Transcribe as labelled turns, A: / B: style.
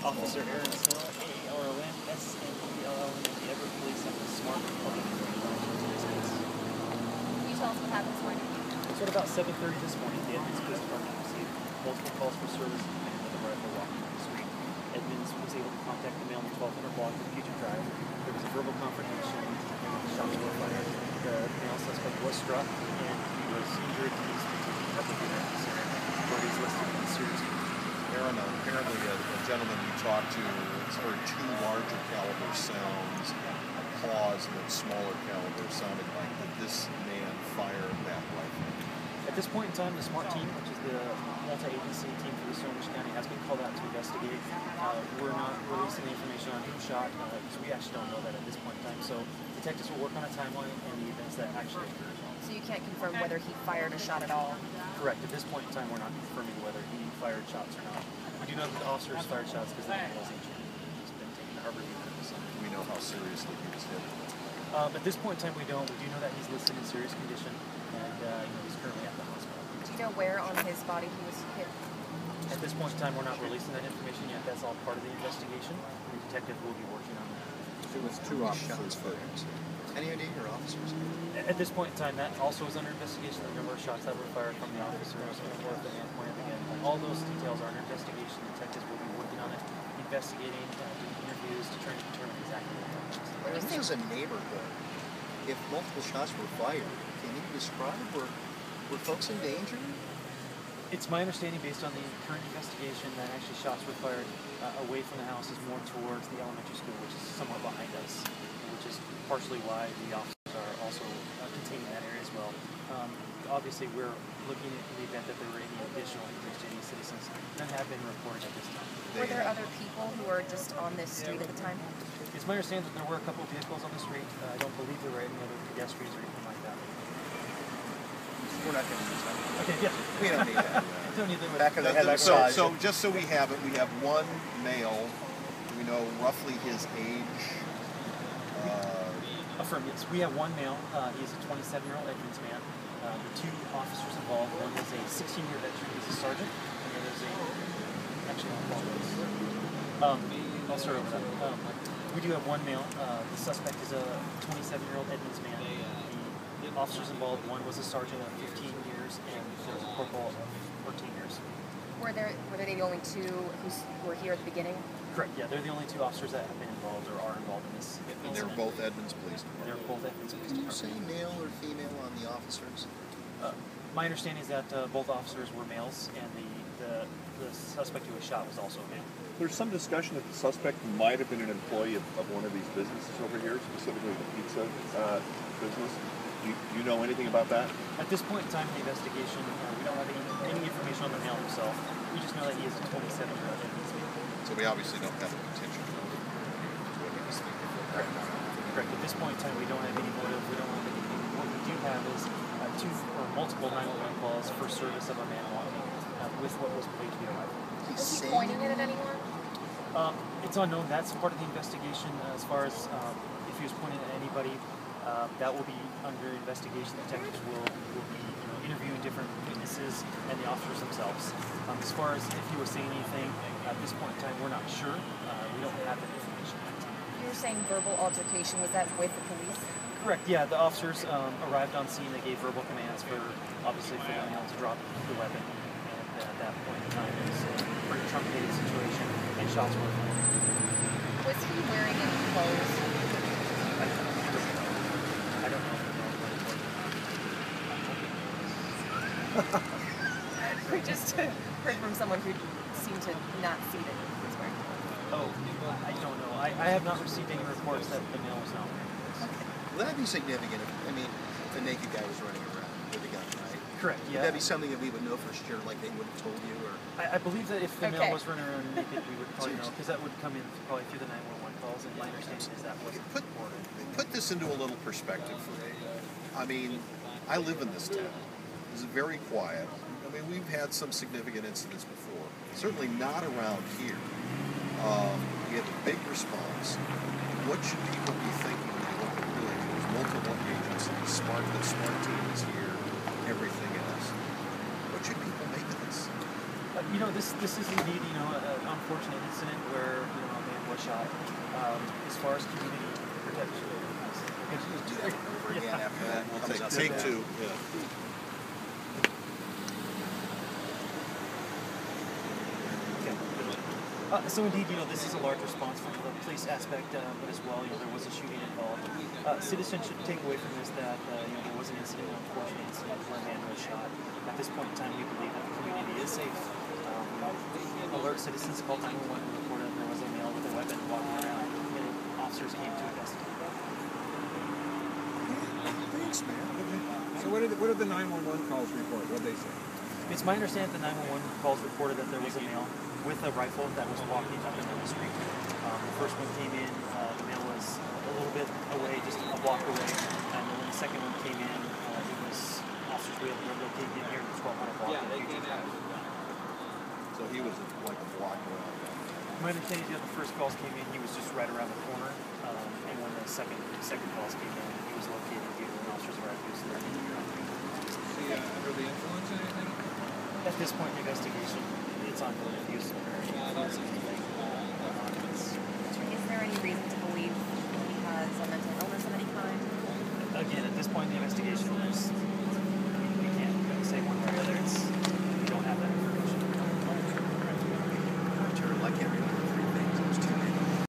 A: Officer Aaron Snell, AARON, SNELL, and the Everett Police have a smart plane in this case.
B: Can you tell us what happened this morning?
A: So at about 7:30 this morning, the Edmonds Police Department received multiple calls for service and man with a rifle walking down the street. Edmonds was able to contact the male on the 1200 block of Puget Drive. There was a verbal confrontation and shots were fired. The male suspect was struck and he was injured. He's been taken to public emergency where he's listed in serious condition.
C: Aaron, apparently a gentleman you talked to has heard two larger caliber sounds, applause, and then smaller caliber sounded like did this man fire that rifle?
A: At this point in time, the SMART team, which is the multi-agency team for the Snohomish County, has been called out to investigate. We're not releasing the information on who shot, because we actually don't know that at this point in time. So detectives will work on a timeline and the events that actually occurred.
B: So you can't confirm whether he fired a shot at all?
A: Correct. At this point in time, we're not confirming whether he fired shots or not. We do know that the officers fired shots because the man was injured. He's been taken to Harvard Medical.
C: Do we know how seriously he was hit?
A: At this point in time, we don't. We do know that he's listed in serious condition, and he's currently at the hospital.
B: Do you know where on his body he was hit?
A: At this point in time, we're not releasing that information yet. That's all part of the investigation. The detective will be working on that.
D: It was two officers fired. Any idea your officers?
A: At this point in time, that also is under investigation. The number of shots that were fired from the officers, and forth and pointed again. All those details are under investigation. The detectives will be working on it, investigating, doing interviews to try and determine exactly what happened.
D: This is a neighborhood. If multiple shots were fired, can you describe were folks in danger?
A: It's my understanding, based on the current investigation, that actually shots were fired away from the house, is more towards the elementary school, which is somewhat behind us, which is partially why the officers are also containing that area as well. Obviously, we're looking at the event that there were any additional injuries to any citizens that have been reported at this time.
B: Were there other people who were just on this street at the time?
A: It's my understanding that there were a couple of vehicles on the street. I don't believe there were any other pedestrians or anything like that.
D: We're not going to use that.
A: Okay, yeah.
D: We don't need that.
A: Don't need the
D: Back of the head.
C: So just so we have it, we have one male. We know roughly his age.
A: Affirm, yes. We have one male. He's a 27-year-old Edmonds man. The two officers involved, one is a 16-year veteran, he's a sergeant, and the other is actually, I'll start over that. We do have one male. The suspect is a 27-year-old Edmonds man. The officers involved, one was a sergeant of 15 years, and there was a corporal of 14 years.
B: Were they the only two who were here at the beginning?
A: Correct, yeah, they're the only two officers that have been involved or are involved in this.
C: And they're both Edmonds Police Department.
A: They're both Edmonds Police
D: Can you
A: Department.
D: say male or female on the officers?
A: My understanding is that both officers were males, and the suspect who was shot was also a male.
E: There's some discussion that the suspect might have been an employee of one of these businesses over here, specifically the pizza business. Do you know anything about that?
A: At this point in time in the investigation, we don't have any information on the male himself. We just know that he is a 27-year-old Edmonds man.
C: So we obviously don't have a potential motive for what he was thinking.
A: Correct. At this point in time, we don't have any motive. We don't have anything. What we do have is two or multiple 911 calls for service of a man walking with what was believed to be a rifle.
B: Was he pointing it at anyone?
A: It's unknown. That's part of the investigation. As far as if he was pointing at anybody, that will be under investigation. The detectives will be interviewing different witnesses and the officers themselves. As far as if he was saying anything, at this point in time, we're not sure. We don't have that information yet.
B: You were saying verbal altercation. Was that with the police?
A: Correct, yeah. The officers arrived on scene. They gave verbal commands obviously for the male to drop the weapon. And at that point in time, it was a pretty truncated situation, and shots were fired.
B: Was he wearing any clothes?
A: I don't know.
B: We just heard from someone who seemed to not see that he was wearing clothes.
A: Oh, I don't know. I have not received any reports that the male was not wearing clothes.
D: Well, that'd be significant. If a naked guy was running around with a gun, right?
A: Correct, yeah.
D: Would that be something that we would know for sure, like they would have told you? Or
A: I believe that if the male was running around naked, we would probably know, because that would come in probably through the 911 calls, and my understanding is that was reported.
C: Put this into a little perspective for me. I mean, I live in this town. It's very quiet. I mean, we've had some significant incidents before. Certainly not around here. We have a big response. What should people be thinking when they look at really? There's multiple agencies. The SMART team is here. Everything else. What should people make of this?
A: This is indeed, unfortunate incident where a man was shot. As far as community protection,
D: Over again after that.
C: We'll take two. Yeah.
A: So indeed, this is a large response from the police aspect, but as well, there was a shooting involved. Citizens should take away from this that there was an incident, an unfortunate incident where a man was shot. At this point in time, we believe that the community is safe. Alert citizens called 911 and reported there was a male with a weapon walking around, and officers came to investigate.
F: Thanks, man. So what did the 911 calls report? What did they say?
A: It's my understanding that the 911 calls reported that there was a male with a rifle that was walking up and down the street. The first one came in, the male was a little bit away, just a block away, and then when the second one came in, officers were able to locate him here in the 1200 block of Puget Drive.
C: So he was like a block around.
A: My understanding is the first calls came in, he was just right around the corner, and when the second calls came in, he was located here, and officers arrived here, so they're
F: Under the influence or anything?
A: at this point in the investigation, it's ongoing. He was